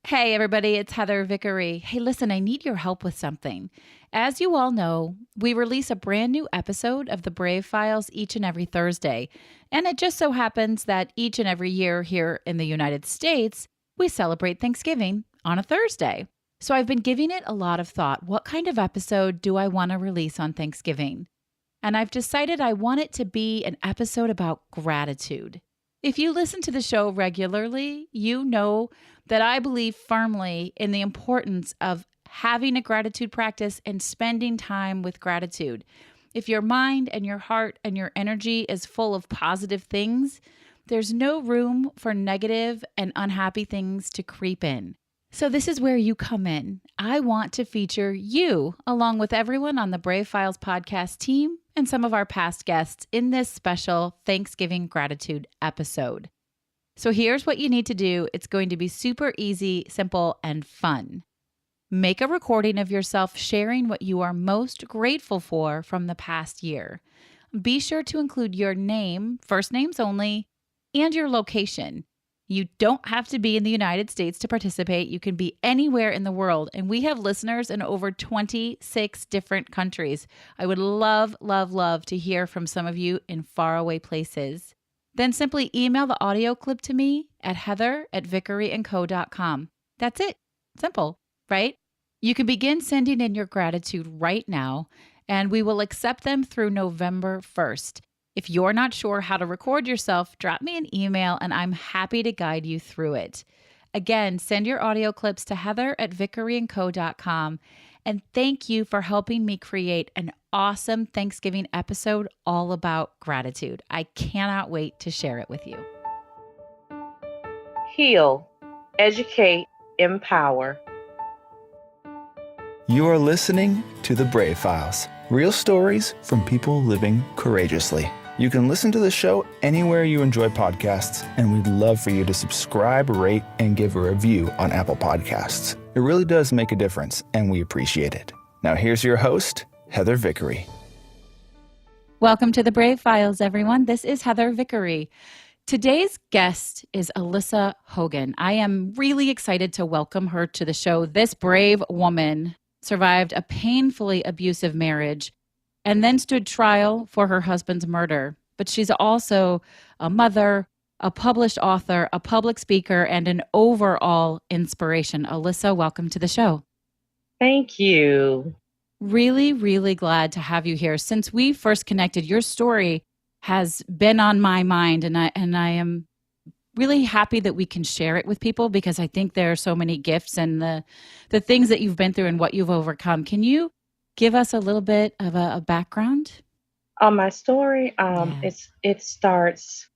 Hey, everybody, it's Heather Vickery. Hey, listen, I need your help with something. As you all know, we release a brand new episode of the Brave Files each and every Thursday. And it just so happens that each and every year here in the United States, we celebrate Thanksgiving on a Thursday. So I've been giving it a lot of thought. What kind of episode do I want to release on Thanksgiving? And I've decided I want it to be an episode about gratitude. If you listen to the show regularly, you know that I believe firmly in the importance of having a gratitude practice and spending time with gratitude. If your mind and your heart and your energy is full of positive things, there's no room for negative and unhappy things to creep in. So this is where you come in. I want to feature you along with everyone on the Brave Files podcast team and some of our past guests in this special Thanksgiving gratitude episode. So here's what you need to do. It's going to be super easy, simple, and fun. Make a recording of yourself sharing what you are most grateful for from the past year. Be sure to include your name, first names only, and your location. You don't have to be in the United States to participate. You can be anywhere in the world. And we have listeners in over 26 different countries. I would love, love, love to hear from some of you in faraway places. Then simply email the audio clip to me at heather@vickeryandco.com. That's it. Simple, right? You can begin sending in your gratitude right now, and we will accept them through November 1st. If you're not sure how to record yourself, drop me an email and I'm happy to guide you through it. Again, send your audio clips to heather@vickeryandco.com. And thank you for helping me create an awesome Thanksgiving episode all about gratitude. I cannot wait to share it with you. Heal, educate, empower. You are listening to The Brave Files, real stories from people living courageously. You can listen to the show anywhere you enjoy podcasts, and we'd love for you to subscribe, rate, and give a review on Apple Podcasts. It really does make a difference, and we appreciate it. Now here's your host, Heather Vickery. Welcome to the Brave Files, everyone. This is Heather Vickery. Today's guest is Alyssa Hogan. I am really excited to welcome her to the show. This brave woman survived a painfully abusive marriage and then stood trial for her husband's murder. But she's also a mother, a published author, a public speaker, and an overall inspiration. Alyssa, welcome to the show. Thank you. Really, really glad to have you here. Since we first connected, your story has been on my mind, and I am really happy that we can share it with people because I think there are so many gifts and the things that you've been through and what you've overcome. Can you give us a little bit of a background? On my story, it starts,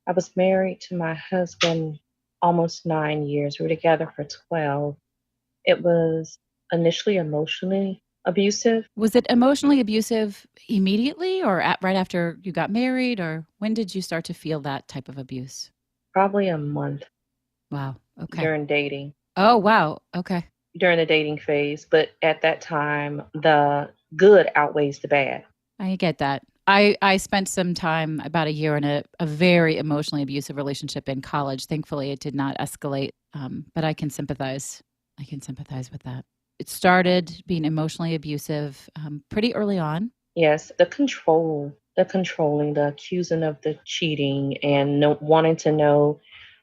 I was married to my husband almost 9 years. We were together for 12. It was initially emotionally abusive. Was it emotionally abusive immediately or right after you got married, or when did you start to feel that type of abuse? Probably a month. Wow. Okay. During dating. Oh, wow. Okay. During the dating phase. But at that time, the good outweighs the bad. I get that. I spent some time, about a year, in a very emotionally abusive relationship in college. Thankfully, it did not escalate, but I can sympathize. I can sympathize with that. It started being emotionally abusive pretty early on. Yes, the controlling, the accusing of the cheating, and wanting to know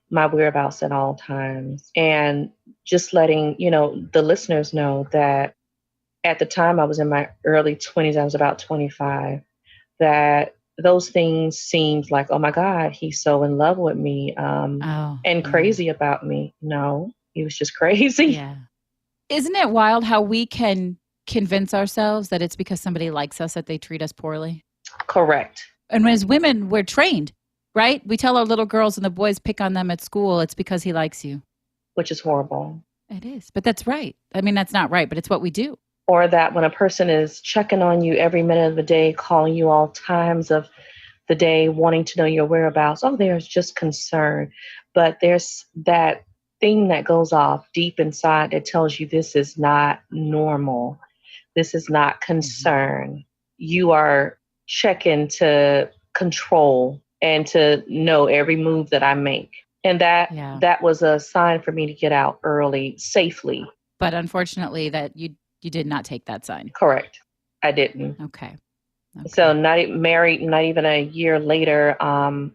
my whereabouts at all times. And just letting, the listeners know that at the time I was in my early 20s, I was about 25, that those things seemed like, oh my God, he's so in love with me and crazy about me. No, he was just crazy. Yeah. Isn't it wild how we can convince ourselves that it's because somebody likes us that they treat us poorly? Correct. And as women, we're trained, right? We tell our little girls and the boys pick on them at school, it's because he likes you. Which is horrible. It is, but that's right. I mean, that's not right, but it's what we do. Or that when a person is checking on you every minute of the day, calling you all times of the day, wanting to know your whereabouts, there's just concern. But there's that thing that goes off deep inside that tells you this is not normal. This is not concern. You are checking to control and to know every move that I make. And Yeah. that was a sign for me to get out early, safely. But unfortunately that you did not take that sign. Correct. I didn't. Okay. So Okay. married, not even a year later,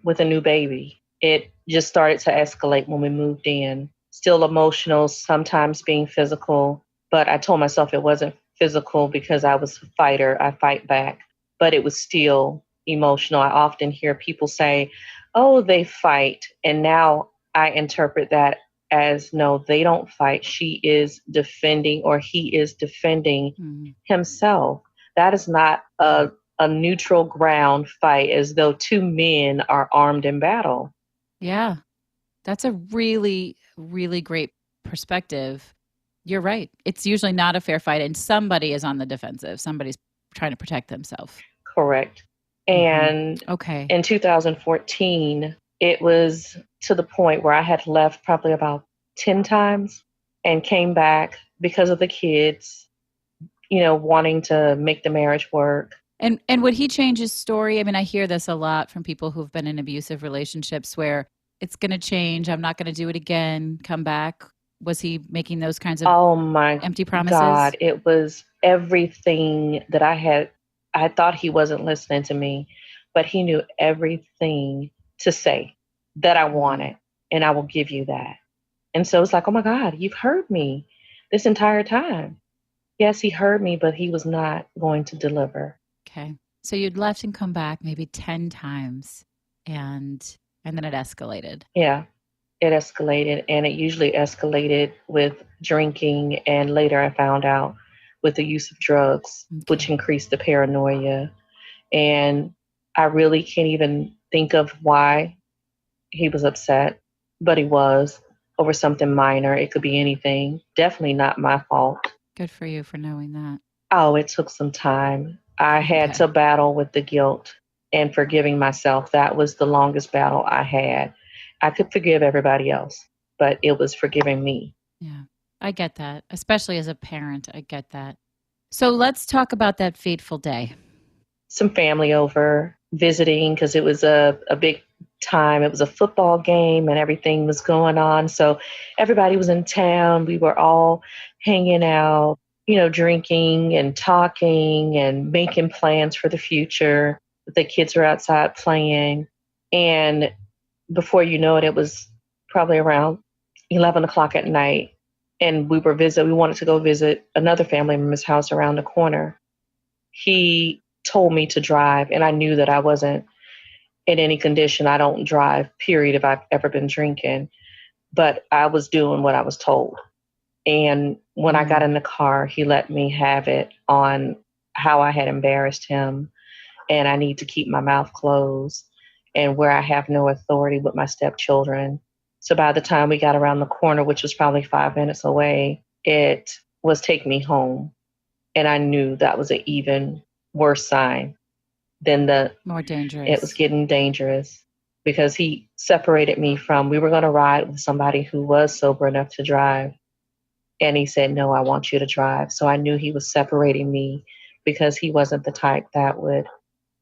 with a new baby. It just started to escalate when we moved in. Still emotional, sometimes being physical, but I told myself it wasn't physical because I was a fighter. I fight back, but it was still emotional. I often hear people say, "Oh, they fight," and now I interpret that as no, they don't fight. She is defending, or he is defending himself. That is not a neutral ground fight, as though two men are armed in battle. Yeah. That's a really, really great perspective. You're right. It's usually not a fair fight, and somebody is on the defensive. Somebody's trying to protect themselves. Correct. And Okay. in 2014, it was to the point where I had left probably about 10 times and came back because of the kids, wanting to make the marriage work. And would he change his story? I mean, I hear this a lot from people who've been in abusive relationships where it's going to change. I'm not going to do it again. Come back. Was he making those kinds of Oh my empty promises? God, it was everything that I had. I thought he wasn't listening to me, but he knew everything to say that I wanted, and I will give you that. And so it's like, oh my God, you've heard me this entire time. Yes, he heard me, but he was not going to deliver. Okay. So you'd left and come back maybe 10 times and then it escalated. Yeah, it escalated, and it usually escalated with drinking, and later I found out with the use of drugs, which increased the paranoia. And I really can't even think of why he was upset, but he was over something minor. It could be anything. Definitely not my fault. Good for you for knowing that. Oh, it took some time. I had to battle with the guilt and forgiving myself. That was the longest battle I had. I could forgive everybody else, but it was forgiving me. Yeah, I get that. Especially as a parent, I get that. So let's talk about that fateful day. Some family over visiting because it was a big time. It was a football game and everything was going on. So everybody was in town. We were all hanging out, drinking and talking and making plans for the future. The kids were outside playing. And before you know it, it was probably around 11 o'clock at night. And we wanted to go visit another family member's house around the corner. He told me to drive, and I knew that I wasn't in any condition. I don't drive, period, if I've ever been drinking. But I was doing what I was told. And when I got in the car, he let me have it on how I had embarrassed him, and I need to keep my mouth closed, and where I have no authority with my stepchildren. So by the time we got around the corner, which was probably 5 minutes away, it was take me home. And I knew that was an even worse sign than more dangerous. It was getting dangerous because he separated me from, we were going to ride with somebody who was sober enough to drive. And he said, no, I want you to drive. So I knew he was separating me because he wasn't the type that would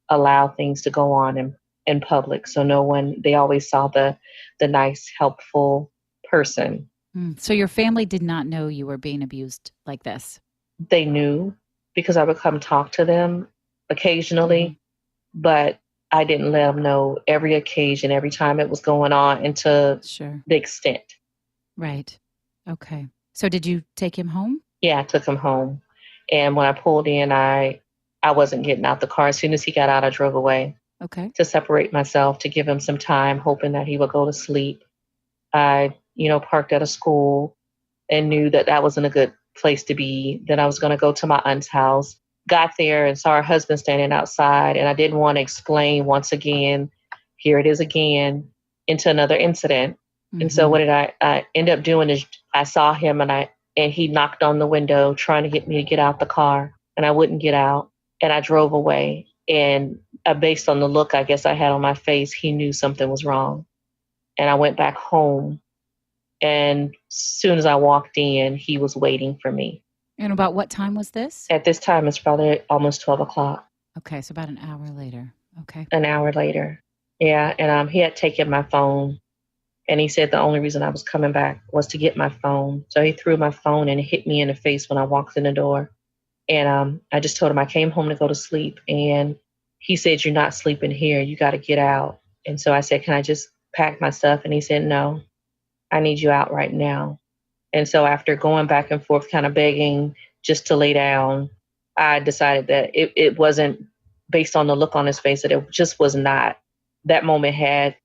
allow things to go on in public. So no one, they always saw the nice, helpful person. So your family did not know you were being abused like this? They knew because I would come talk to them occasionally, but I didn't let them know every occasion, every time it was going on, and to the extent. Right. Okay. So did you take him home? Yeah, I took him home. And when I pulled in, I wasn't getting out the car. As soon as he got out, I drove away. Okay. To separate myself, to give him some time, hoping that he would go to sleep. I, parked at a school and knew that that wasn't a good place to be. Then I was going to go to my aunt's house. Got there and saw her husband standing outside, and I didn't want to explain once again, here it is again, into another incident. And so what did I end up doing is I saw him and he knocked on the window trying to get me to get out the car, and I wouldn't get out, and I drove away. And based on the look I guess I had on my face, he knew something was wrong. And I went back home, and as soon as I walked in, he was waiting for me. And about what time was this? At this time, it's probably almost 12 o'clock. Okay, so about an hour later. Okay. An hour later. Yeah, and he had taken my phone, And he said the only reason I was coming back was to get my phone. So he threw my phone and hit me in the face when I walked in the door. And I just told him I came home to go to sleep. And he said, "You're not sleeping here. You got to get out." And so I said, "Can I just pack my stuff?" And he said, "No, I need you out right now." And so after going back and forth, kind of begging just to lay down, I decided that it wasn't based on the look on his face, that it just was not. That moment had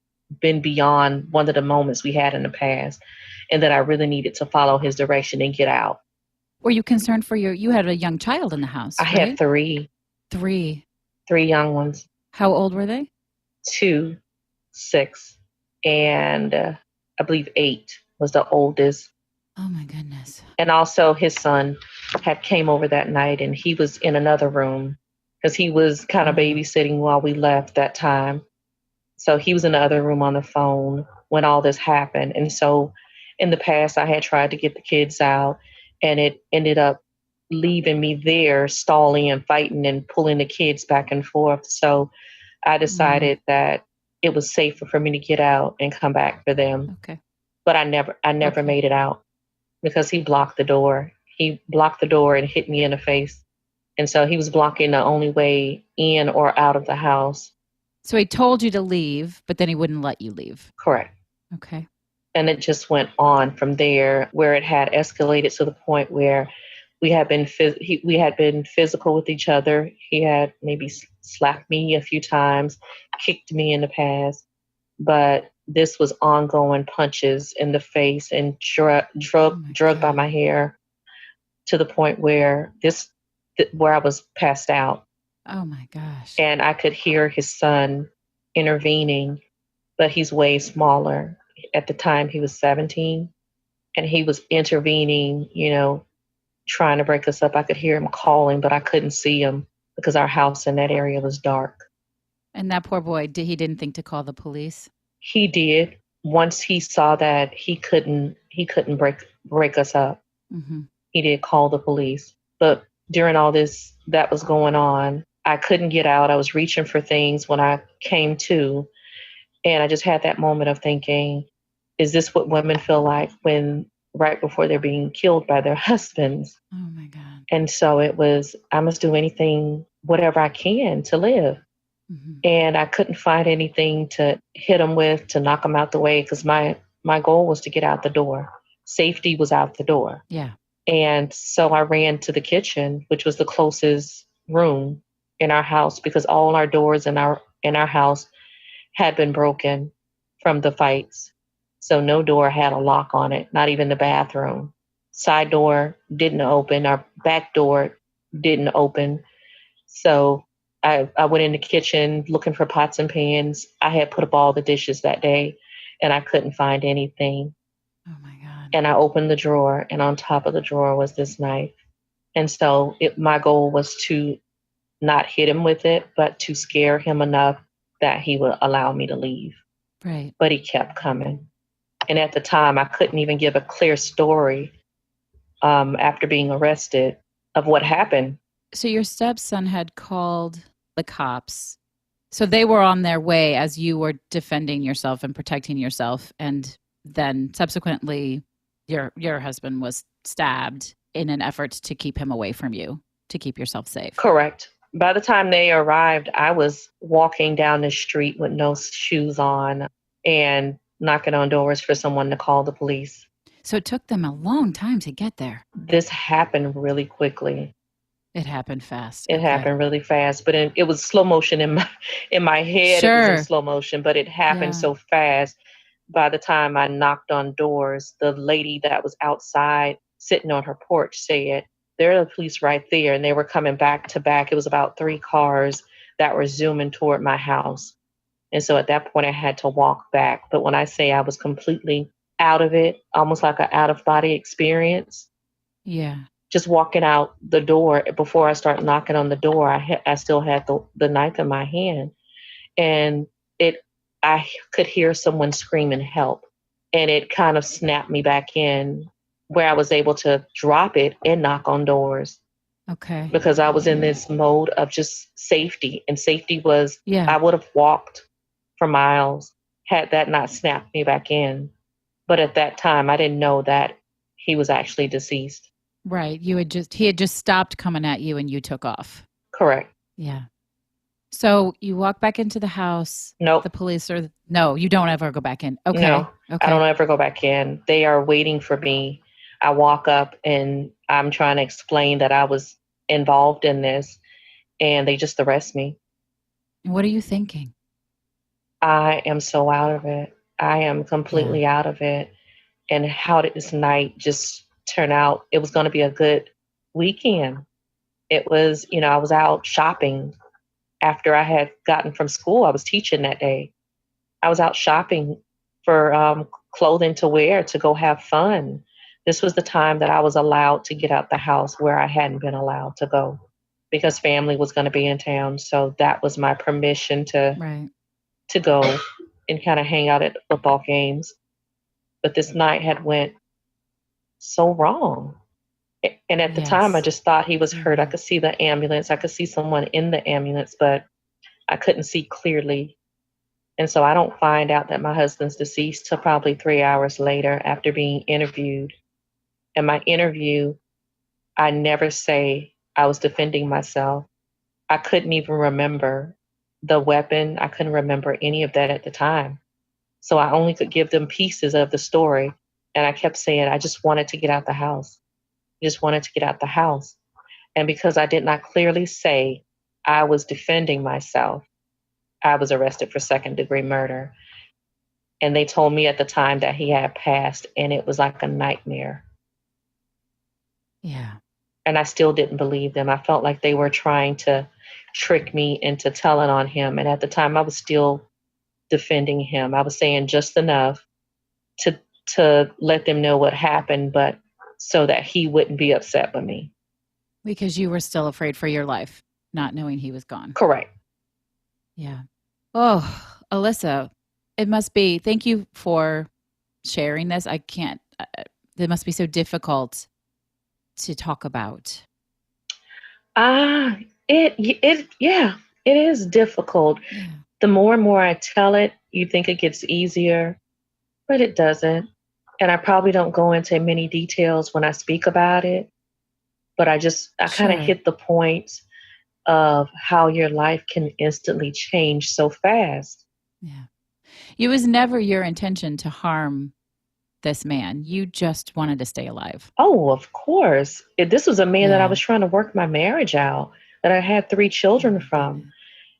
been beyond one of the moments we had in the past, and that I really needed to follow his direction and get out. Were you concerned for you had a young child in the house, I right? had three young ones. How old were they? 2, 6, and I believe 8 was the oldest. Oh my goodness. And also his son had came over that night, and he was in another room because he was kind of babysitting while we left that time. So he was in the other room on the phone when all this happened. And so in the past, I had tried to get the kids out, and it ended up leaving me there stalling and fighting and pulling the kids back and forth. So I decided that it was safer for me to get out and come back for them. Okay. But I never made it out because he blocked the door. He blocked the door and hit me in the face. And so he was blocking the only way in or out of the house. So he told you to leave, but then he wouldn't let you leave. Correct. Okay. And it just went on from there, where it had escalated to the point where we had been physical with each other. He had maybe slapped me a few times, kicked me in the past, but this was ongoing punches in the face and drugged by my hair, to the point where where I was passed out. Oh my gosh. And I could hear his son intervening, but he's way smaller. At the time, he was 17, and he was intervening, trying to break us up. I could hear him calling, but I couldn't see him because our house in that area was dark. And that poor boy, he didn't think to call the police? He did. Once he saw that he couldn't break us up, he did call the police. But during all this that was going on, I couldn't get out. I was reaching for things when I came to. And I just had that moment of thinking, is this what women feel like right before they're being killed by their husbands? Oh my God. And so it was, I must do anything, whatever I can to live. And I couldn't find anything to hit him with, to knock him out the way, because my goal was to get out the door. Safety was out the door. Yeah. And so I ran to the kitchen, which was the closest room in our house, because all our doors in our house had been broken from the fights. So no door had a lock on it, not even the bathroom. Side door didn't open. Our back door didn't open. So I went in the kitchen looking for pots and pans. I had put up all the dishes that day, and I couldn't find anything. Oh my God. And I opened the drawer, and on top of the drawer was this knife. And so my goal was to not hit him with it, but to scare him enough that he would allow me to leave. Right. But he kept coming. And at the time, I couldn't even give a clear story after being arrested of what happened. So your stepson had called the cops. So they were on their way as you were defending yourself and protecting yourself. And then subsequently, your husband was stabbed in an effort to keep him away from you, to keep yourself safe. Correct. By the time they arrived, I was walking down the street with no shoes on and knocking on doors for someone to call the police. So it took them a long time to get there. This happened really quickly. It happened fast. It happened really fast, but it was slow motion in my head. Sure. It was in slow motion, but it happened so fast. By the time I knocked on doors, the lady that was outside sitting on her porch said, "There are the police right there." And they were coming back to back. It was about 3 cars that were zooming toward my house. And so at that point, I had to walk back. But when I say I was completely out of it, almost like an out-of-body experience. Yeah. Just walking out the door, before I start knocking on the door, I still had the knife in my hand. And I could hear someone screaming help. And it kind of snapped me back in, where I was able to drop it and knock on doors. Okay. Because I was in this mode of just safety. And safety was, I would have walked for miles had that not snapped me back in. But at that time, I didn't know that he was actually deceased. Right. He had just stopped coming at you and you took off. Correct. Yeah. So you walk back into the house. Nope. The police are, no, you don't ever go back in. Okay. No, Okay. I don't ever go back in. They are waiting for me. I walk up and I'm trying to explain that I was involved in this, and they just arrest me. What are you thinking? I am so out of it. I am completely out of it. And how did this night just turn out? It was going to be a good weekend. It was, I was out shopping after I had gotten from school. I was teaching that day. I was out shopping for clothing to wear to go have fun. This was the time that I was allowed to get out the house where I hadn't been allowed to go because family was going to be in town. So that was my permission to go and kind of hang out at football games. But this night had went so wrong. And at the time, I just thought he was hurt. I could see the ambulance. I could see someone in the ambulance, but I couldn't see clearly. And so I don't find out that my husband's deceased till probably 3 hours later after being interviewed. In my interview, I never say I was defending myself. I couldn't even remember the weapon. I couldn't remember any of that at the time. So I only could give them pieces of the story. And I kept saying, I just wanted to get out the house. I just wanted to get out the house. And because I did not clearly say I was defending myself, I was arrested for second-degree murder. And they told me at the time that he had passed, and it was like a nightmare. Yeah. And I still didn't believe them. I felt like they were trying to trick me into telling on him. And at the time, I was still defending him. I was saying just enough to let them know what happened, but so that he wouldn't be upset with me. Because you were still afraid for your life, not knowing he was gone. Correct. Yeah. Oh, Alyssa, it must be, thank you for sharing this. I can't, it must be so difficult to talk about. It is difficult. Yeah. The more and more I tell it, you think it gets easier, but it doesn't. And I probably don't go into many details when I speak about it, but I kind of hit the point of how your life can instantly change so fast. Yeah. It was never your intention to harm this man. You just wanted to stay alive. Oh, of course. This was a man that I was trying to work my marriage out, that I had 3 children from.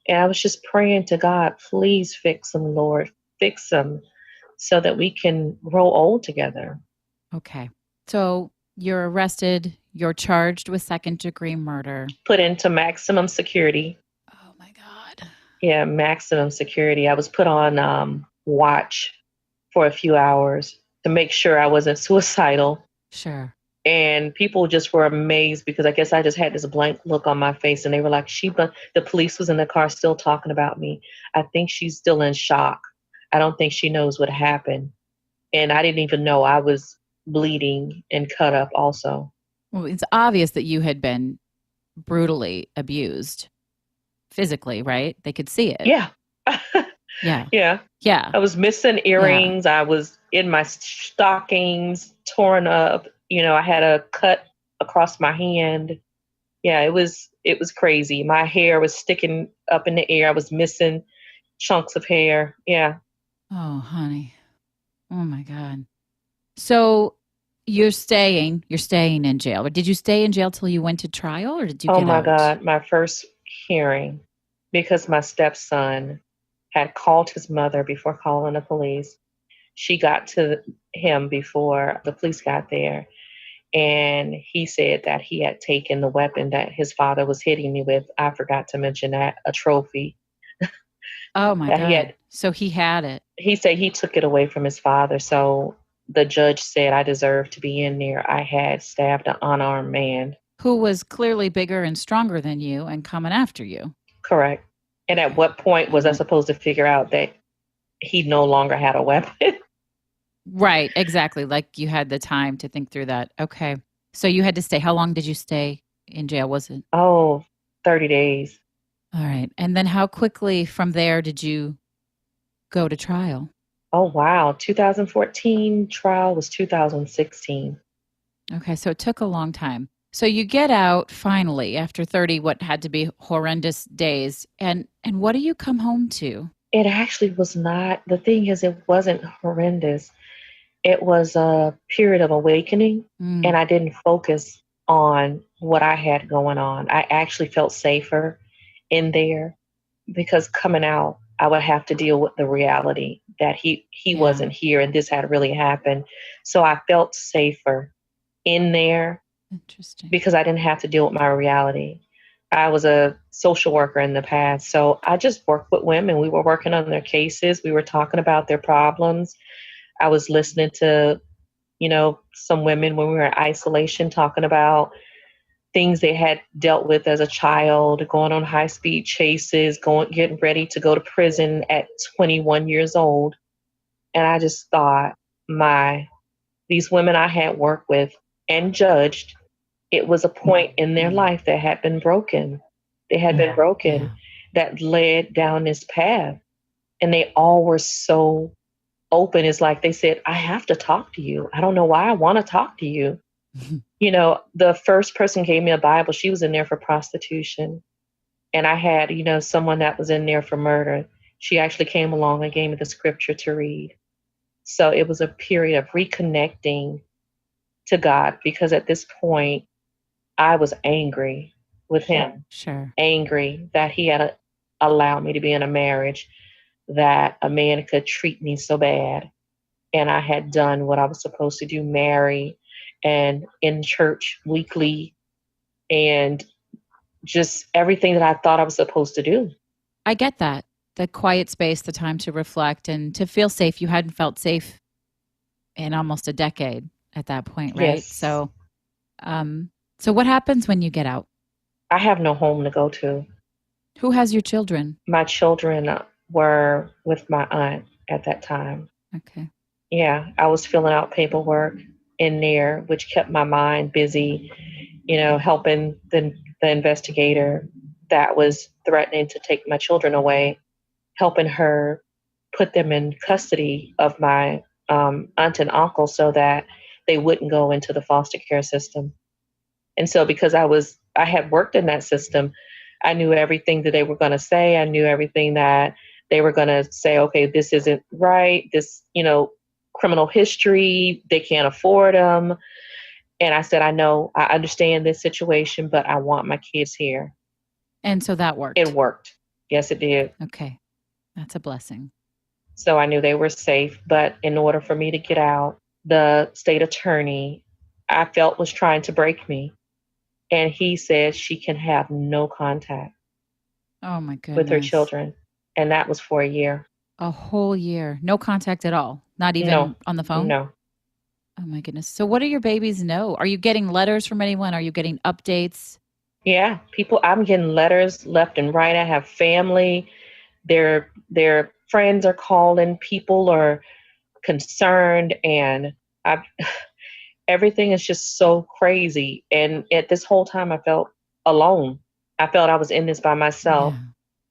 And I was just praying to God, please fix him, Lord, fix him so that we can grow old together. Okay. So you're arrested. You're charged with second-degree murder. Put into maximum security. Oh, my God. Yeah, maximum security. I was put on watch for a few hours to make sure I wasn't suicidal. Sure. And people just were amazed because I guess I just had this blank look on my face. And they were like, the police was in the car still talking about me. I think she's still in shock. I don't think she knows what happened. And I didn't even know I was bleeding and cut up also. Well, it's obvious that you had been brutally abused physically, right? They could see it. Yeah. Yeah. I was missing earrings. Yeah. I was in my stockings, torn up. I had a cut across my hand. Yeah, it was crazy. My hair was sticking up in the air. I was missing chunks of hair. Yeah. Oh, honey. Oh my God. So you're staying in jail. Or did you stay in jail till you went to trial, or did you get out? Oh my God, my first hearing, because my stepson had called his mother before calling the police. She got to him before the police got there. And he said that he had taken the weapon that his father was hitting me with. I forgot to mention that, a trophy. Oh my God. So he had it. He said he took it away from his father. So the judge said I deserved to be in there. I had stabbed an unarmed man. Who was clearly bigger and stronger than you and coming after you. Correct. And at what point was I supposed to figure out that he no longer had a weapon? Right, exactly. Like you had the time to think through that. Okay. So you had to stay. How long did you stay in jail, was it? 30 days. All right. And then how quickly from there did you go to trial? Oh, wow. 2014 trial was 2016. Okay, so it took a long time. So you get out finally after 30 what had to be horrendous days. And what do you come home to? It actually was not, the thing is, it wasn't horrendous. It was a period of awakening, and Mm, I didn't focus on what I had going on. I actually felt safer in there because coming out, I would have to deal with the reality that he yeah, wasn't here and this had really happened. So I felt safer in there interesting. because I didn't have to deal with my reality. I was a social worker in the past, so I just worked with women. We were working on their cases, we were talking about their problems. I was listening to, some women when we were in isolation talking about things they had dealt with as a child, going on high speed chases, getting ready to go to prison at 21 years old. And I just thought, my these women I had worked with and judged, it was a point in their life that had been broken. They had been broken Yeah. that led down this path. And they all were so open. It's like they said, I have to talk to you. I don't know why I want to talk to you. The first person gave me a Bible. She was in there for prostitution. And I had, someone that was in there for murder. She actually came along and gave me the scripture to read. So it was a period of reconnecting to God because at this point, I was angry with him, Sure. angry that he had allowed me to be in a marriage, that a man could treat me so bad. And I had done what I was supposed to do, marry and in church weekly and just everything that I thought I was supposed to do. I get that. The quiet space, the time to reflect and to feel safe. You hadn't felt safe in almost a decade at that point, right? Yes. So what happens when you get out? I have no home to go to. Who has your children? My children were with my aunt at that time. Okay. Yeah, I was filling out paperwork in there, which kept my mind busy, helping the investigator that was threatening to take my children away, helping her put them in custody of my aunt and uncle so that they wouldn't go into the foster care system. And so because I had worked in that system, I knew everything that they were going to say. I knew everything that they were going to say, okay, this isn't right. This, criminal history, they can't afford them. And I said, I know, I understand this situation, but I want my kids here. And so that It worked. worked. Yes, it did. Okay. That's a blessing. So I knew they were safe. But in order for me to get out, the state attorney I felt was trying to break me. And he said she can have no contact Oh my with her goodness. children. And that was for a year. A whole year. No contact at all. Not No, even on the phone? no. Oh my goodness. So what do your babies know? Are you getting letters from anyone? Are you getting updates? Yeah, I'm getting letters left and right. I have family. Their friends are calling. People are concerned, and I everything is just so crazy. And at this whole time, I felt alone. I felt I was in this by myself. Yeah.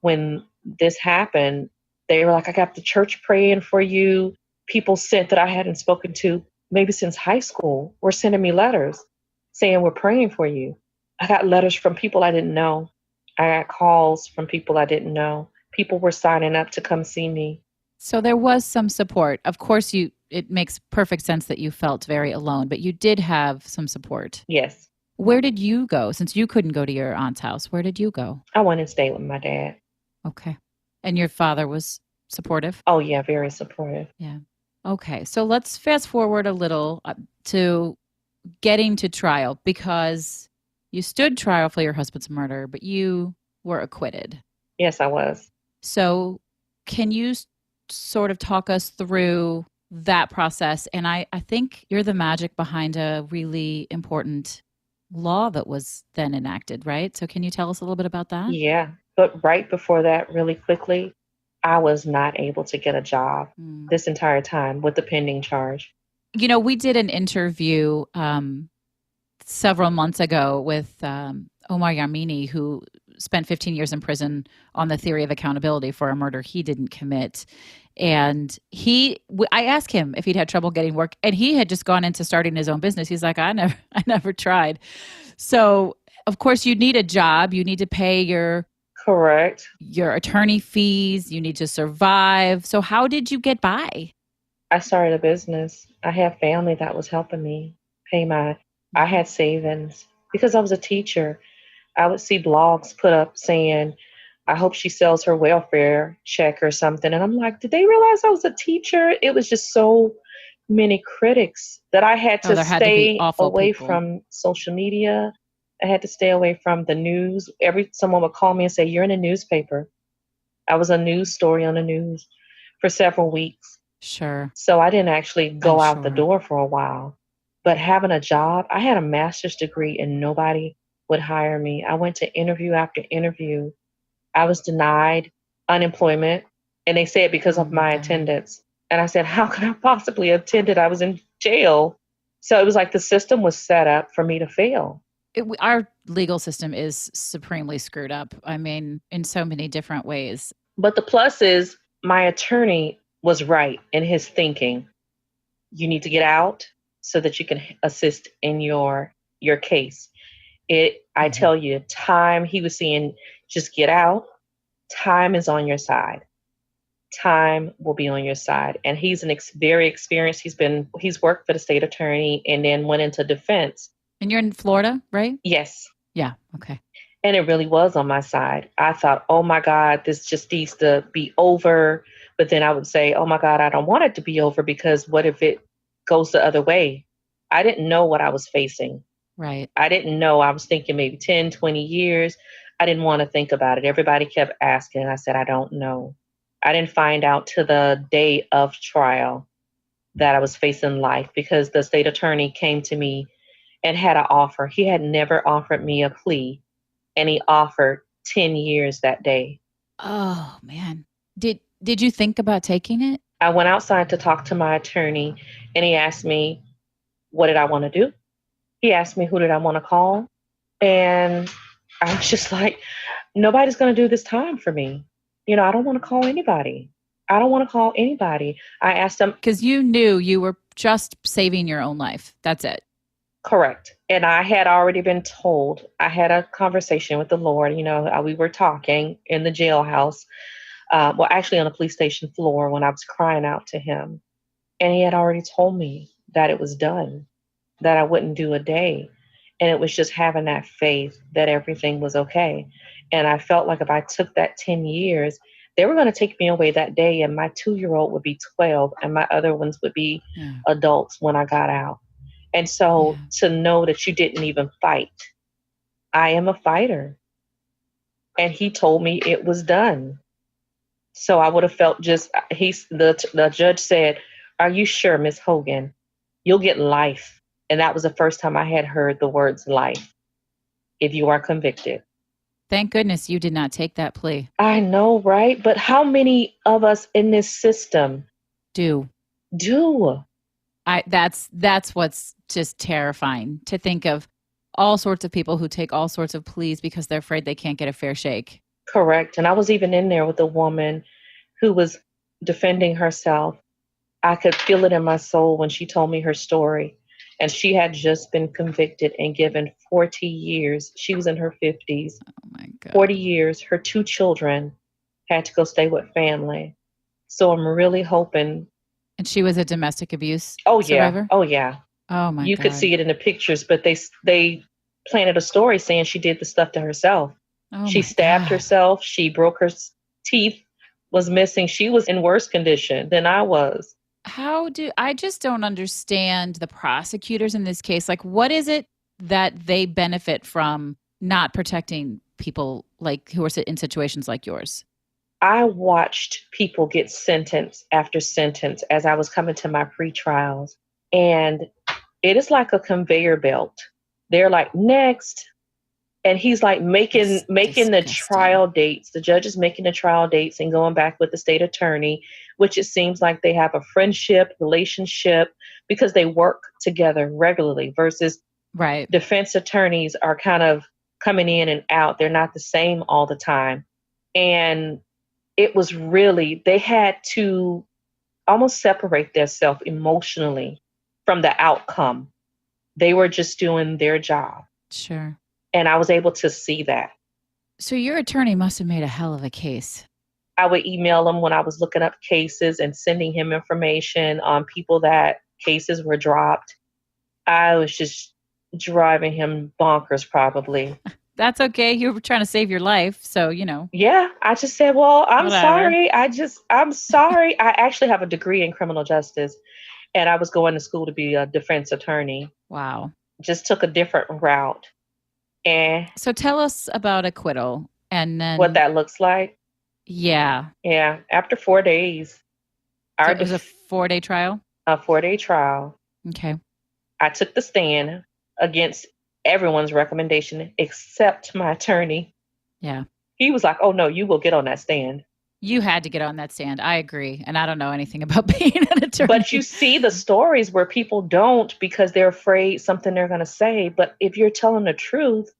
When this happened, they were like, I got the church praying for you. People sent that I hadn't spoken to maybe since high school were sending me letters saying, we're praying for you. I got letters from people I didn't know. I got calls from people I didn't know. People were signing up to come see me. So there was some support. Of course, it makes perfect sense that you felt very alone, but you did have some support. Yes, Where did you go? Since you couldn't go to your aunt's house, where did you go? I went and stayed with my dad. Okay. And your father was supportive? Oh, yeah, very supportive. Yeah. Okay. So let's fast forward a little to getting to trial because you stood trial for your husband's murder, but you were acquitted. Yes, I was. So can you sort of talk us through that process? And I think you're the magic behind a really important law that was then enacted, right? So can you tell us a little bit about that? Yeah. But right before that, really quickly, I was not able to get a job Mm. this entire time with the pending charge. We did an interview several months ago with Omar Yamini, who spent 15 years in prison on the theory of accountability for a murder he didn't commit. And I asked him if he'd had trouble getting work, and he had just gone into starting his own business. He's like, I never tried. So of course you need a job. You need to pay Correct. your attorney fees. You need to survive. So how did you get by? I started a business. I had family that was helping me pay I had savings because I was a teacher. I would see blogs put up saying, I hope she sells her welfare check or something. And I'm like, did they realize I was a teacher? It was just so many critics that I had Oh, to there had to be stay awful away people. from social media. I had to stay away from the news. Someone would call me and say, you're in a newspaper. I was a news story on the news for several weeks. Sure. So I didn't actually go I'm out the sure. door for a while. But having a job, I had a master's degree and nobody would hire me. I went to interview after interview. I was denied unemployment, and they said because Oh of my my God. attendance. And I said, how could I possibly have attended? I was in jail. So it was like the system was set up for me to fail. Our legal system is supremely screwed up. I mean, in so many different ways. But the plus is my attorney was right in his thinking. You need to get out so that you can assist in your case. I tell you, time, he was saying, just get out. Time is on your side. Time will be on your side. And he's very experienced. He's worked for the state attorney and then went into defense. And you're in Florida, right? Yes. Yeah. Okay. And it really was on my side. I thought, oh my God, this just needs to be over. But then I would say, oh my God, I don't want it to be over because what if it goes the other way? I didn't know what I was facing. Right. I didn't know. I was thinking maybe 10, 20 years. I didn't want to think about it. Everybody kept asking. And I said, I don't know. I didn't find out to the day of trial that I was facing life because the state attorney came to me and had an offer. He had never offered me a plea, and he offered 10 years that day. Oh man. Did you think about taking it? I went outside to talk to my attorney, and he asked me, what did I want to do? He asked me, who did I want to call? And I was just like, nobody's going to do this time for me. I don't want to call anybody. I don't want to call anybody. I asked him. Because you knew you were just saving your own life. That's it. Correct. And I had already been told, I had a conversation with the Lord. We were talking in the jailhouse, actually on the police station floor when I was crying out to him. And he had already told me that it was done, that I wouldn't do a day. And it was just having that faith that everything was okay. And I felt like if I took that 10 years, they were going to take me away that day. And my 2-year-old would be 12 and my other ones would be adults when I got out. And so to know that you didn't even fight, I am a fighter. And he told me it was done. So I would have felt the judge said, are you sure, Miss Hogan, you'll get life? And that was the first time I had heard the words life, if you are convicted. Thank goodness you did not take that plea. I know, right? But how many of us in this system do? That's what's just terrifying, to think of all sorts of people who take all sorts of pleas because they're afraid they can't get a fair shake. Correct. And I was even in there with a woman who was defending herself. I could feel it in my soul when she told me her story. And she had just been convicted and given 40 years. She was in her 50s. Oh my God. 40 years. Her 2 children had to go stay with family. So I'm really hoping. And she was a domestic abuse survivor? Oh, yeah. Oh, my God. You could see it in the pictures, but they planted a story saying she did the stuff to herself. She stabbed herself. She broke her teeth, was missing. She was in worse condition than I was. I just don't understand the prosecutors in this case. Like, what is it that they benefit from not protecting people like who are in situations like yours? I watched people get sentence after sentence as I was coming to my pre-trials, and it is like a conveyor belt. They're like, next. And he's like making the trial dates. The judge is making the trial dates and going back with the state attorney, which it seems like they have a relationship because they work together regularly versus defense attorneys are kind of coming in and out. They're not the same all the time. And it was really, they had to almost separate themselves emotionally from the outcome. They were just doing their job. Sure. And I was able to see that. So your attorney must have made a hell of a case. I would email him when I was looking up cases and sending him information on people that cases were dropped. I was just driving him bonkers, probably. That's okay. You were trying to save your life. So, Yeah, I just said, well, I'm Whatever. sorry. I'm sorry. I actually have a degree in criminal justice, and I was going to school to be a defense attorney. Wow. Just took a different route. And so tell us about acquittal and then what that looks like. Yeah. Yeah. After 4 days. So it was a 4-day trial? A 4-day trial. Okay. I took the stand against everyone's recommendation except my attorney. Yeah. He was like, oh, no, you will get on that stand. You had to get on that stand. I agree. And I don't know anything about being an attorney. But you see the stories where people don't because they're afraid something they're going to say. But if you're telling the truth,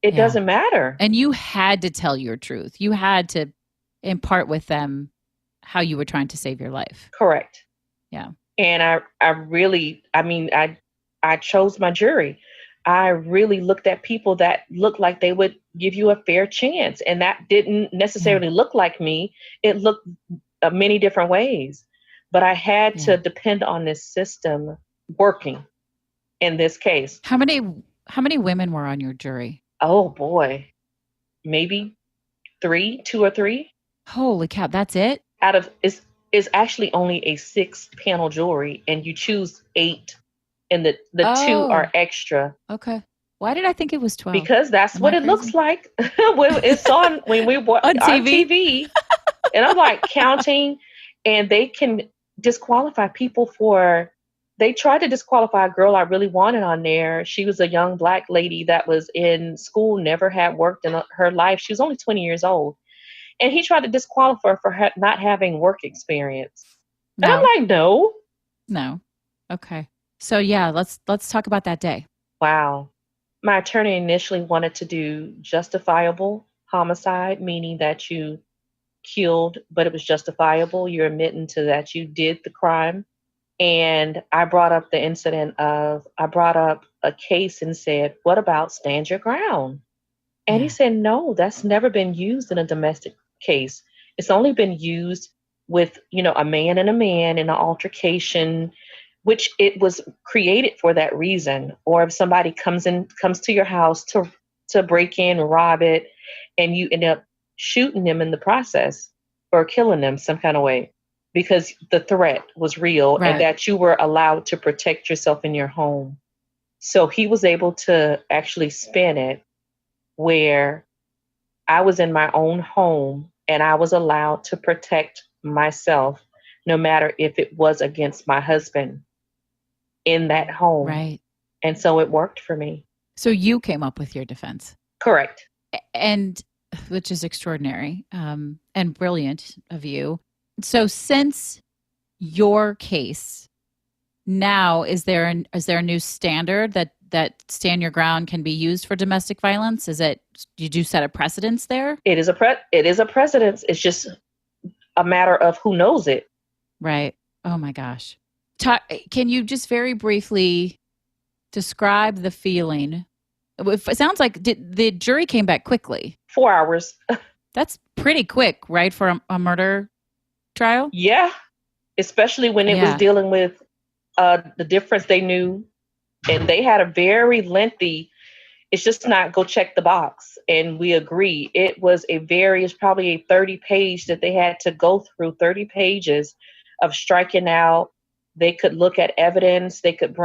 it doesn't matter. And you had to tell your truth. You had to impart with them how you were trying to save your life. Correct. Yeah. And I chose my jury. I really looked at people that looked like they would give you a fair chance. And that didn't necessarily look like me. It looked many different ways. But I had to depend on this system working in this case. How many women were on your jury? Oh, boy. Maybe 2 or 3. Holy cow. That's it? Out of is actually only a 6-panel jury, and you choose 8. And the 2 are extra. Okay. Why did I think it was 12? Because that's what it looks like when it's on when we watch on TV. And I'm like counting, and they can disqualify people for. They tried to disqualify a girl I really wanted on there. She was a young Black lady that was in school, never had worked in her life. She was only 20 years old. And he tried to disqualify her for not having work experience. No. And I'm like, no. Okay. So yeah, let's talk about that day. Wow. My attorney initially wanted to do justifiable homicide, meaning that you killed, but it was justifiable. You're admitting to that you did the crime. And I brought up a case and said, what about stand your ground? And he said, no, that's never been used in a domestic case. It's only been used with, a man and a man in an altercation, which it was created for that reason. Or if somebody comes to your house to break in, rob it, and you end up shooting them in the process or killing them some kind of way because the threat was real and that you were allowed to protect yourself in your home. So he was able to actually spin it where I was in my own home and I was allowed to protect myself, no matter if it was against my husband in that home. Right. And so it worked for me. So you came up with your defense. Correct. And which is extraordinary and brilliant of you. So since your case, now is there a new standard that stand your ground can be used for domestic violence? Did you set a precedence there? It is a precedence. It's just a matter of who knows it. Right. Oh my gosh. Can you just very briefly describe the feeling? It sounds like the jury came back quickly. 4 hours. That's pretty quick, right, for a murder trial? Yeah. Especially when it was dealing with the difference they knew. And they had a very lengthy, it's just not go check the box. And we agree. It's probably a 30-page that they had to go through, 30 pages of striking out. They could look at evidence. They could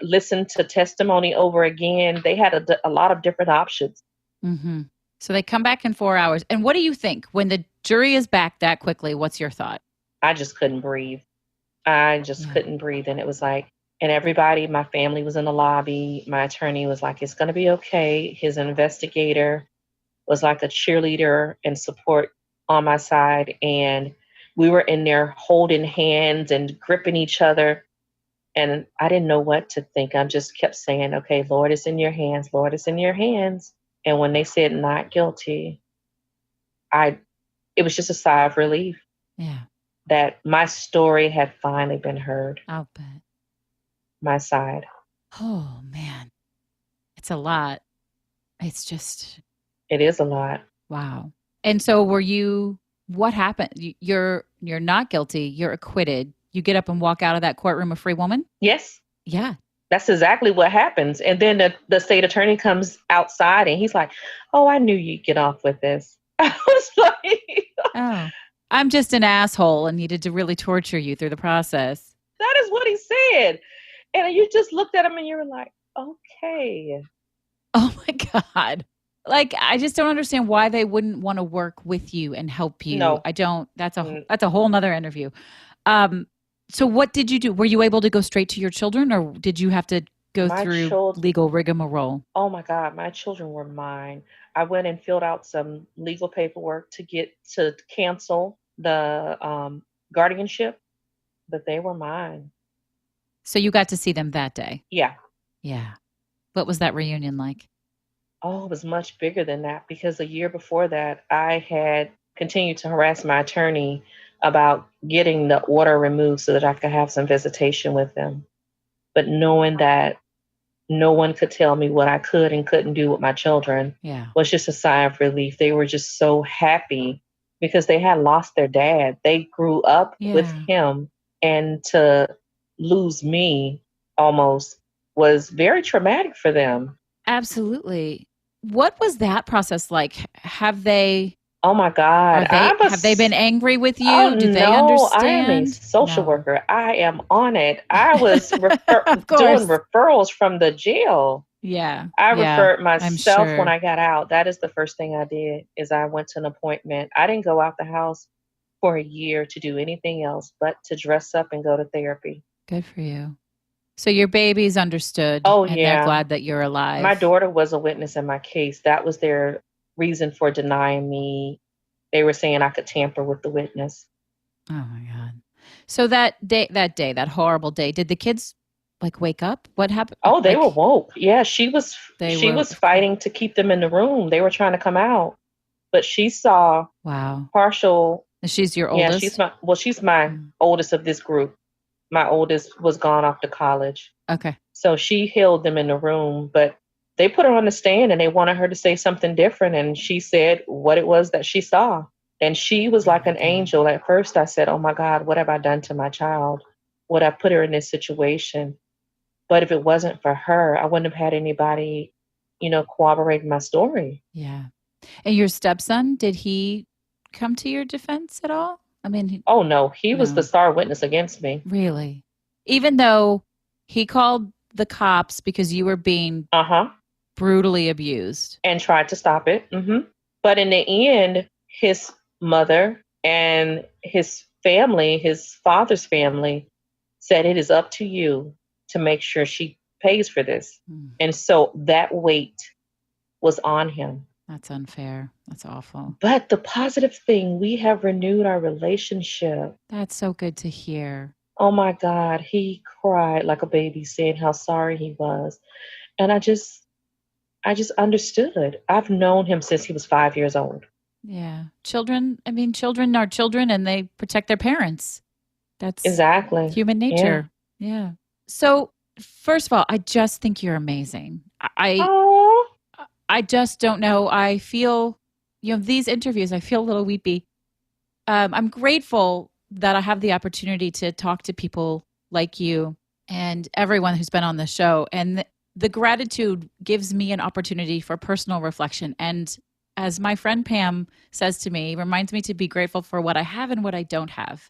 listen to testimony over again. They had a lot of different options. Mm-hmm. So they come back in 4 hours. And what do you think when the jury is back that quickly? What's your thought? I just couldn't breathe. Couldn't breathe. And it was like, and everybody, my family was in the lobby. My attorney was like, it's going to be okay. His investigator was like a cheerleader and support on my side. And we were in there holding hands and gripping each other. And I didn't know what to think. I just kept saying, okay, Lord, it's in your hands. Lord, it's in your hands. And when they said not guilty, I it was just a sigh of relief Yeah. that my story had finally been heard, I'll bet. my side. Oh, man. It's a lot. It's just, It is a lot. wow. And so what happened? You're not guilty. You're acquitted. You get up and walk out of that courtroom a free woman? Yes, Yeah. that's exactly what happens. And then the state attorney comes outside and he's like, oh, I knew you'd get off with this. I was like, Oh, I'm just an asshole and needed to really torture you through the process. that is what he said. And you just looked at him and you were like, okay. Oh my God. Like, I just don't understand why they wouldn't want to work with you and help you. No. I don't. That's a whole nother interview. So what did you do? Were you able to go straight to your children, or did you have to go through legal rigmarole? Oh my God, my children were mine. I went and filled out some legal paperwork to get to cancel the guardianship, but they were mine. So you got to see them that day? Yeah. Yeah. What was that reunion like? Oh, it was much bigger than that because a year before that, I had continued to harass my attorney about getting the order removed so that I could have some visitation with them. But knowing that no one could tell me what I could and couldn't do with my children was just a sigh of relief. They were just so happy because they had lost their dad. They grew up with him, and to lose me almost was very traumatic for them. Absolutely. What was that process like? Have they? Oh my God. Have they been angry with you? Oh, Do they no, understand? I am a social worker. I am on it. I was doing course. referrals from the jail. Yeah. I referred myself sure. when I got out. That is the first thing I did is I went to an appointment. I didn't go out the house for a year to do anything else but to dress up and go to therapy. Good for you. So your babies understood. Oh, and yeah. they're glad that you're alive. My daughter was a witness in my case. That was their reason for denying me. They were saying I could tamper with the witness. Oh my God. So that horrible day, did the kids like wake up? What happened? Oh, they were woke. Yeah, she was fighting to keep them in the room. They were trying to come out. But she saw partial. She's your oldest? Yeah, she's my oldest of this group. My oldest was gone off to college. Okay. So she held them in the room, but they put her on the stand and they wanted her to say something different. And she said what it was that she saw. And she was like an angel. At first I said, oh my God, what have I done to my child? Would I put her in this situation? But if it wasn't for her, I wouldn't have had anybody, corroborate my story. Yeah. And your stepson, did he come to your defense at all? I mean, oh no, he was the star witness against me. Really? Even though he called the cops because you were being brutally abused and tried to stop it. Mm-hmm. But in the end, his mother and his family, his father's family, said it is up to you to make sure she pays for this. And so that weight was on him. That's unfair. That's awful. But the positive thing, we have renewed our relationship. That's so good to hear. Oh my God, he cried like a baby saying how sorry he was. And I just understood. I've known him since he was 5 years old. Yeah. Children are children and they protect their parents. That's exactly human nature. Yeah. So first of all, I just think you're amazing. I just don't know. I feel, these interviews, I feel a little weepy. I'm grateful that I have the opportunity to talk to people like you and everyone who's been on the show. And the gratitude gives me an opportunity for personal reflection. And as my friend Pam says to me, reminds me to be grateful for what I have and what I don't have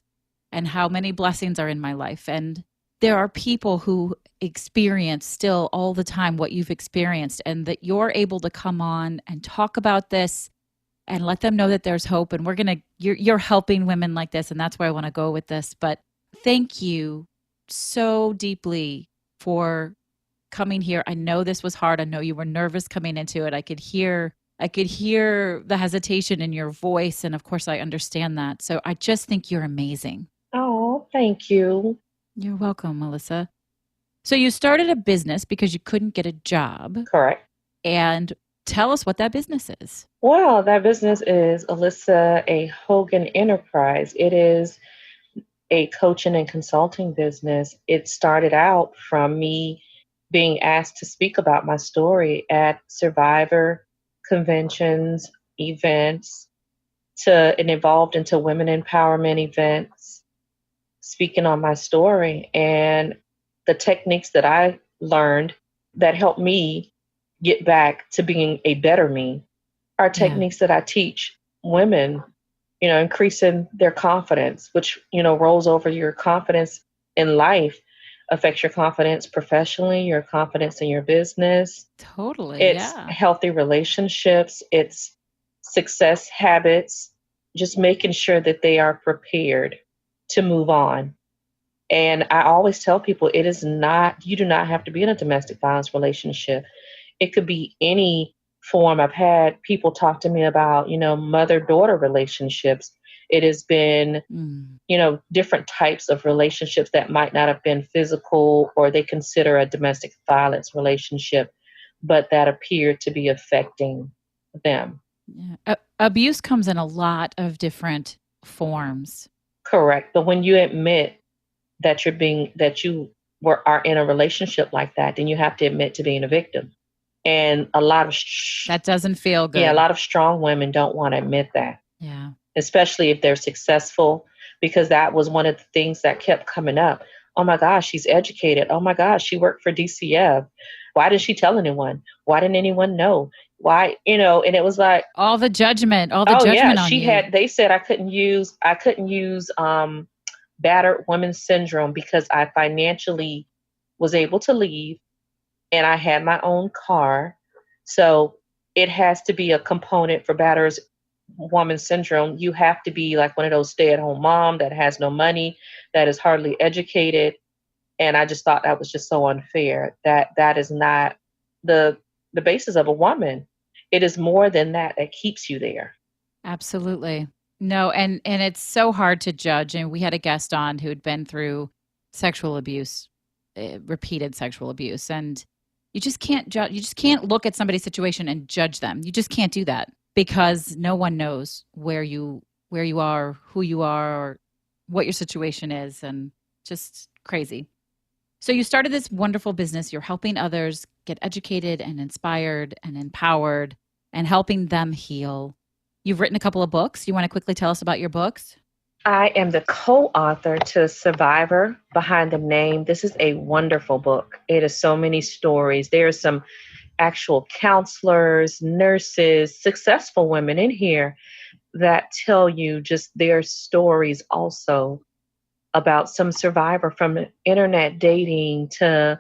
and how many blessings are in my life. And there are people who experience still all the time what you've experienced, and that you're able to come on and talk about this and let them know that there's hope. And you're helping women like this. And that's where I want to go with this. But thank you so deeply for coming here. I know this was hard. I know you were nervous coming into it. I could hear the hesitation in your voice. And of course I understand that. So I just think you're amazing. Oh, thank you. You're welcome, Alyssa. So you started a business because you couldn't get a job. Correct. And tell us what that business is. Well, that business is Alyssa a Hogan Enterprise. It is a coaching and consulting business. It started out from me being asked to speak about my story at Survivor conventions, events, to it evolved into women empowerment events, speaking on my story and the techniques that I learned that helped me get back to being a better me are Yeah. techniques that I teach women, increasing their confidence, which, rolls over your confidence in life, affects your confidence professionally, your confidence in your business. Totally. It's Yeah. healthy relationships, it's success habits, just making sure that they are prepared to move on. And I always tell people you do not have to be in a domestic violence relationship. It could be any form. I've had people talk to me about, mother daughter relationships. It has been, Mm. different types of relationships that might not have been physical or they consider a domestic violence relationship, but that appear to be affecting them. Yeah. Abuse comes in a lot of different forms. Correct. But when you admit that you are in a relationship like that, then you have to admit to being a victim. And That doesn't feel good. yeah, a lot of strong women don't want to admit that. Yeah. Especially if they're successful, because that was one of the things that kept coming up. Oh my gosh, she's educated. Oh my gosh, she worked for DCF. Why didn't she tell anyone? Why didn't anyone know? Why, and it was like all the judgment on you. They said I couldn't use battered woman syndrome because I financially was able to leave and I had my own car. So it has to be a component for battered woman syndrome. You have to be like one of those stay-at-home mom that has no money, that is hardly educated. And I just thought that was just so unfair. That is not the basis of a woman. It is more than that keeps you there. Absolutely. No, and it's so hard to judge. And we had a guest on who had been through sexual abuse, repeated sexual abuse, and you just can't judge. You just can't look at somebody's situation and judge them. You just can't do that because no one knows where you are, who you are, or what your situation is, and just crazy. So you started this wonderful business. You're helping others get educated and inspired and empowered and helping them heal. You've written a couple of books. You want to quickly tell us about your books? I am the co-author to Survivor Behind the Name. This is a wonderful book. It has so many stories. There are some actual counselors, nurses, successful women in here that tell you just their stories also about some survivor, from internet dating to,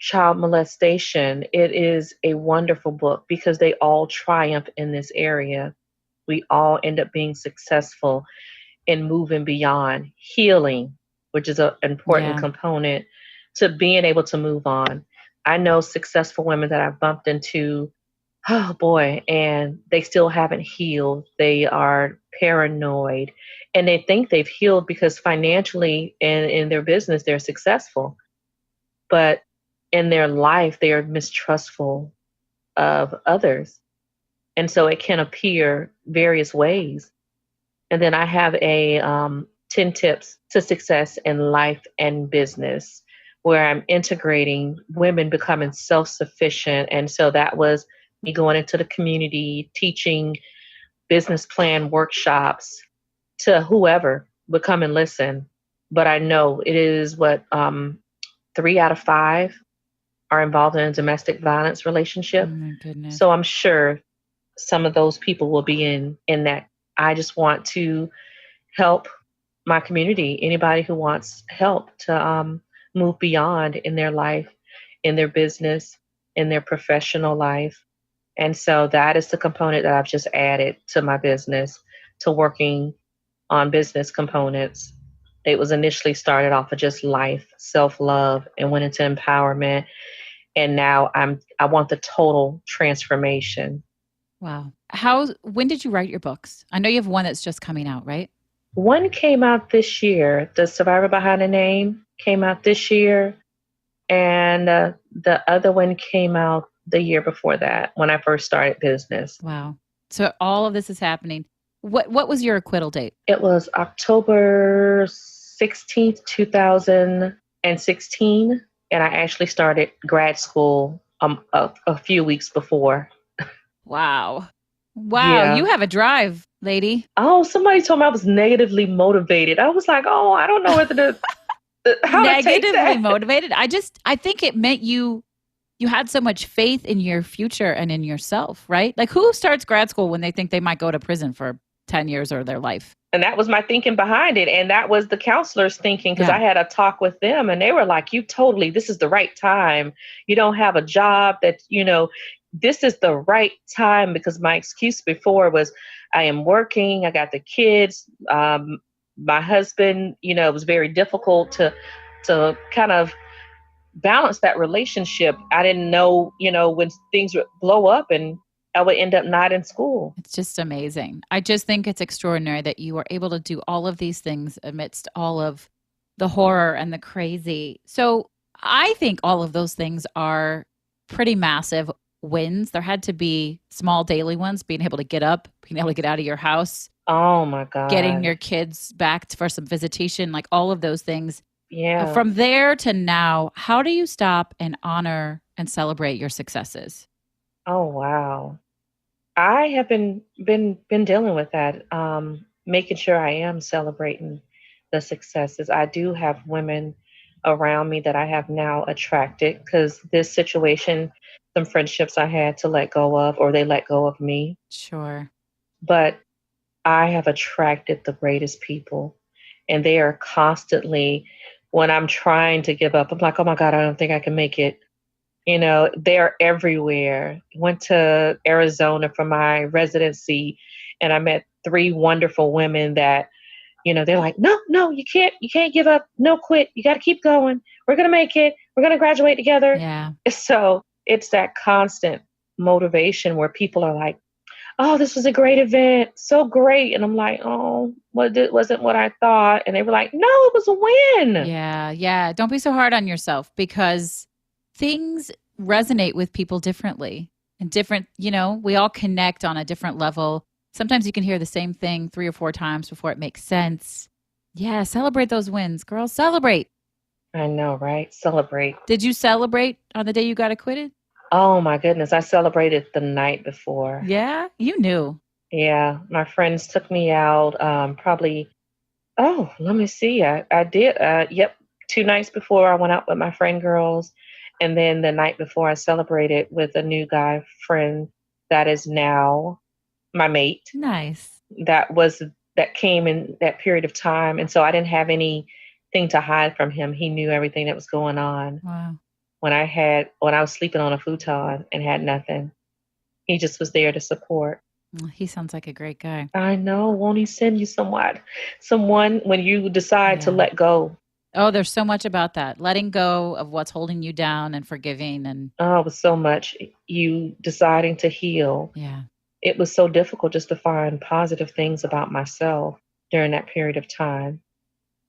child molestation. It is a wonderful book because they all triumph in this area. We all end up being successful in moving beyond healing, which is an important component to being able to move on. I know successful women that I've bumped into, oh boy, and they still haven't healed. They are paranoid and they think they've healed because financially and in their business they're successful. But in their life, they are mistrustful of others. And so it can appear various ways. And then I have a 10 tips to success in life and business, where I'm integrating women becoming self-sufficient. And so that was me going into the community, teaching business plan workshops to whoever would come and listen. But I know it is 3 out of 5 are involved in a domestic violence relationship. Oh my goodness. So I'm sure some of those people will be in that. I just want to help my community, anybody who wants help to move beyond in their life, in their business, in their professional life. And so that is the component that I've just added to my business, to working on business components. It was initially started off of just life, self-love, and went into empowerment. And now I want the total transformation. Wow. When did you write your books? I know you have one that's just coming out, right? One came out this year. The Survivor Behind the Name came out this year. And the other one came out the year before that when I first started business. Wow. So all of this is happening. What was your acquittal date? It was October 16th, 2016. And I actually started grad school a few weeks before. Wow. Wow. Yeah. You have a drive, lady. Oh, somebody told me I was negatively motivated. I was like, oh, I don't know whether to how to take Negatively that. motivated. I think it meant you had so much faith in your future and in yourself, right? Like who starts grad school when they think they might go to prison for 10 years or their life? And that was my thinking behind it. And that was the counselors thinking, because I had a talk with them and they were like, this is the right time. You don't have a job this is the right time, because my excuse before was I am working, I got the kids, my husband, it was very difficult to kind of balance that relationship. I didn't know, when things would blow up and I would end up not in school. It's just amazing. I just think it's extraordinary that you are able to do all of these things amidst all of the horror and the crazy. So I think all of those things are pretty massive wins. There had to be small daily ones, being able to get up, being able to get out of your house. Oh my God. Getting your kids back for some visitation, like all of those things. Yeah. From there to now, how do you stop and honor and celebrate your successes? Oh, wow. I have been dealing with that, making sure I am celebrating the successes. I do have women around me that I have now attracted, because this situation, some friendships I had to let go of, or they let go of me. Sure. But I have attracted the greatest people, and they are constantly, when I'm trying to give up, I'm like, oh my God, I don't think I can make it. They're everywhere. Went to Arizona for my residency and I met 3 wonderful women that, they're like, no, you can't give up. No, quit. You got to keep going. We're going to make it. We're going to graduate together. Yeah. So it's that constant motivation where people are like, oh, this was a great event. So great. And I'm like, oh, well, it wasn't what I thought. And they were like, no, it was a win. Yeah. Yeah. Don't be so hard on yourself, because things resonate with people differently and different, we all connect on a different level. Sometimes you can hear the same thing 3 or 4 times before it makes sense. Yeah. Celebrate those wins, girl. Celebrate. I know, right? Celebrate. Did you celebrate on the day you got acquitted? Oh my goodness. I celebrated the night before. Yeah. You knew. Yeah. My friends took me out, probably, let me see. I did. Yep. 2 nights before I went out with my friend girls. And then the night before I celebrated with a new guy friend that is now my mate. Nice. That came in that period of time. And so I didn't have anything to hide from him. He knew everything that was going on. Wow. When I was sleeping on a futon and had nothing, he just was there to support. He sounds like a great guy. I know. Won't he send you someone when you decide to let go? Oh, there's so much about that. Letting go of what's holding you down and forgiving. And it was so much. You deciding to heal. Yeah. It was so difficult just to find positive things about myself during that period of time.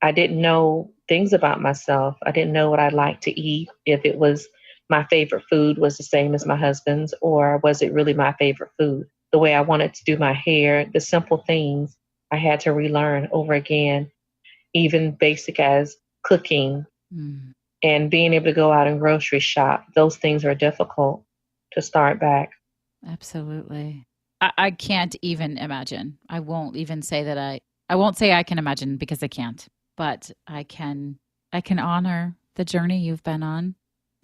I didn't know things about myself. I didn't know what I liked to eat, if it was my favorite food was the same as my husband's, or was it really my favorite food? The way I wanted to do my hair, the simple things I had to relearn over again, even basic as cooking and being able to go out and grocery shop. Those things are difficult to start back. Absolutely. I can't even imagine. I won't even say that I won't say I can imagine, because I can't. But I can honor the journey you've been on.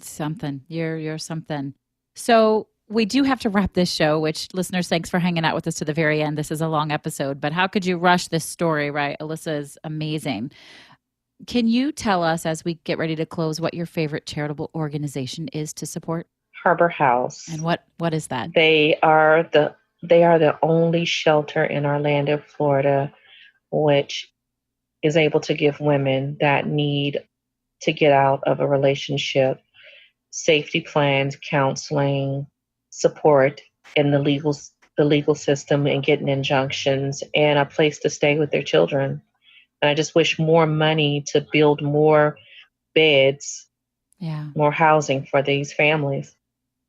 Something. You're something. So we do have to wrap this show, which, listeners, thanks for hanging out with us to the very end. This is a long episode, but how could you rush this story, right? Alyssa is amazing. Can you tell us, as we get ready to close, what your favorite charitable organization is to support? Harbor House. And what is that? They are the only shelter in Orlando, Florida, which is able to give women that need to get out of a relationship safety plans, counseling, support in the legal system, and getting injunctions, and a place to stay with their children. And I just wish more money to build more beds Yeah. more housing for these families.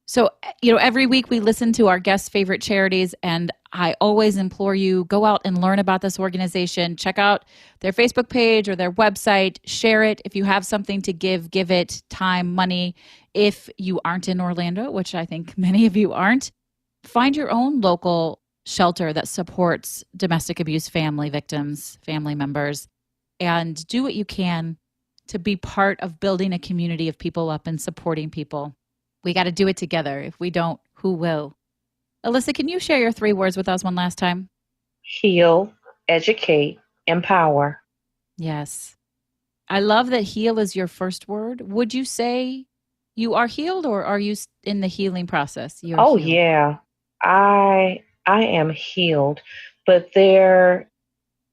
So, every week we listen to our guests' favorite charities, and I always implore you, go out and learn about this organization. Check out their Facebook page or their website. Share it. If you have something to give it, time, money. If you aren't in Orlando, which I think many of you aren't, find your own local shelter that supports domestic abuse family victims, family members, and do what you can to be part of building a community of people up and supporting people. We got to do it together. If we don't, who will? Alyssa, can you share your 3 words with us one last time? Heal, educate, empower. Yes. I love that heal is your first word. Would you say you are healed, or are you in the healing process? You're Oh healed. yeah. I am healed, but there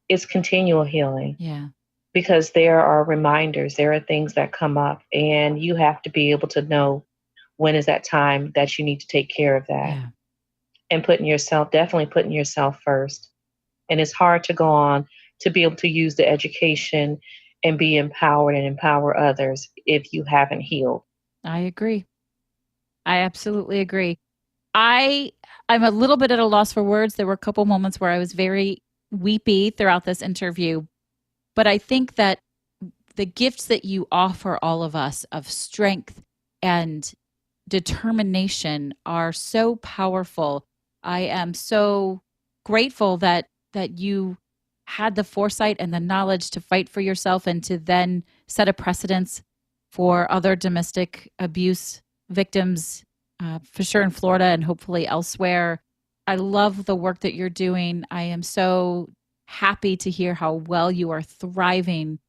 is continual healing Yeah. because there are reminders, there are things that come up, and you have to be able to know when is that time that you need to take care of that. Yeah. And definitely putting yourself first. And it's hard to go on to be able to use the education and be empowered and empower others if you haven't healed. I agree. I absolutely agree. I'm a little bit at a loss for words. There were a couple moments where I was very weepy throughout this interview, but I think that the gifts that you offer all of us of strength and determination are so powerful. I am so grateful that you had the foresight and the knowledge to fight for yourself and to then set a precedence for other domestic abuse victims, for sure in Florida and hopefully elsewhere. I love the work that you're doing. I am so happy to hear how well you are thriving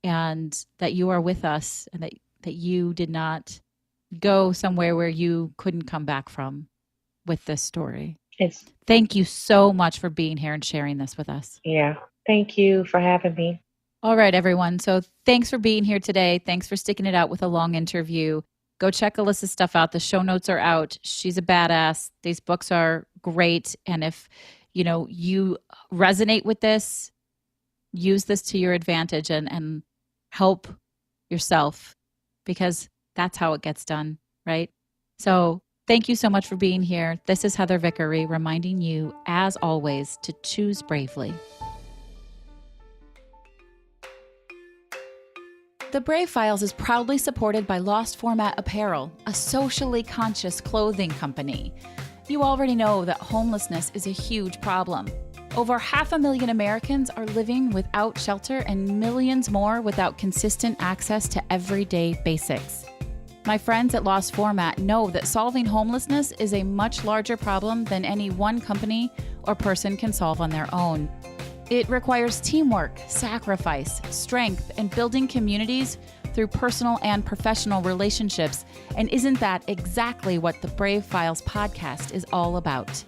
and that you are with us and that you did not go somewhere where you couldn't come back from with this story. Thank you so much for being here and sharing this with us. Yeah. Thank you for having me. All right, everyone. So thanks for being here today. Thanks for sticking it out with a long interview. Go check Alyssa's stuff out. The show notes are out. She's a badass. These books are great. And if, you resonate with this, use this to your advantage and help yourself, because that's how it gets done, right? So thank you so much for being here. This is Heather Vickery reminding you, as always, to choose bravely. The Brave Files is proudly supported by Lost Format Apparel, a socially conscious clothing company. You already know that homelessness is a huge problem. Over 500,000 Americans are living without shelter and millions more without consistent access to everyday basics. My friends at Lost Format know that solving homelessness is a much larger problem than any one company or person can solve on their own. It requires teamwork, sacrifice, strength, and building communities through personal and professional relationships. And isn't that exactly what the Brave Files podcast is all about?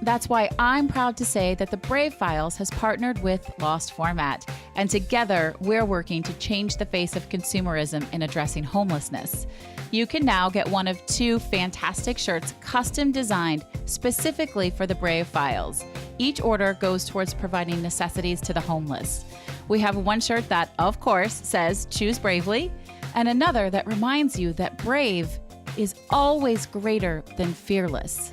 That's why I'm proud to say that the Brave Files has partnered with Lost Format, and together we're working to change the face of consumerism in addressing homelessness. You can now get one of 2 fantastic shirts custom designed specifically for the Brave Files. Each order goes towards providing necessities to the homeless. We have one shirt that, of course, says "Choose Bravely," and another that reminds you that brave is always greater than fearless.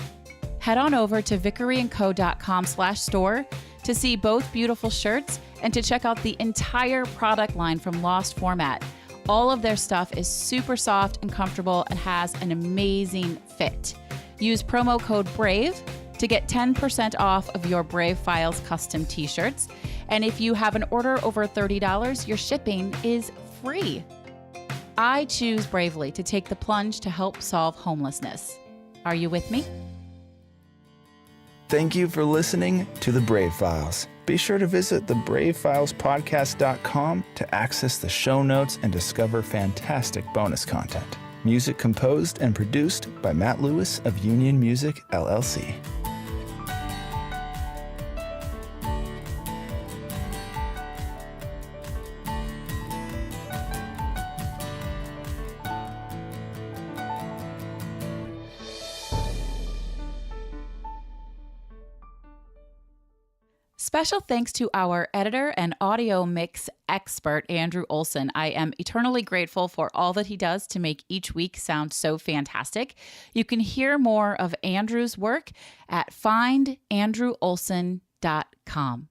Head on over to vickeryandco.com/store to see both beautiful shirts and to check out the entire product line from Lost Format. All of their stuff is super soft and comfortable and has an amazing fit. Use promo code BRAVE to get 10% off of your Brave Files custom t-shirts. And if you have an order over $30, your shipping is free. I choose bravely to take the plunge to help solve homelessness. Are you with me? Thank you for listening to The Brave Files. Be sure to visit thebravefilespodcast.com to access the show notes and discover fantastic bonus content. Music composed and produced by Matt Lewis of Union Music, LLC. Special thanks to our editor and audio mix expert, Andrew Olson. I am eternally grateful for all that he does to make each week sound so fantastic. You can hear more of Andrew's work at findandrewolson.com.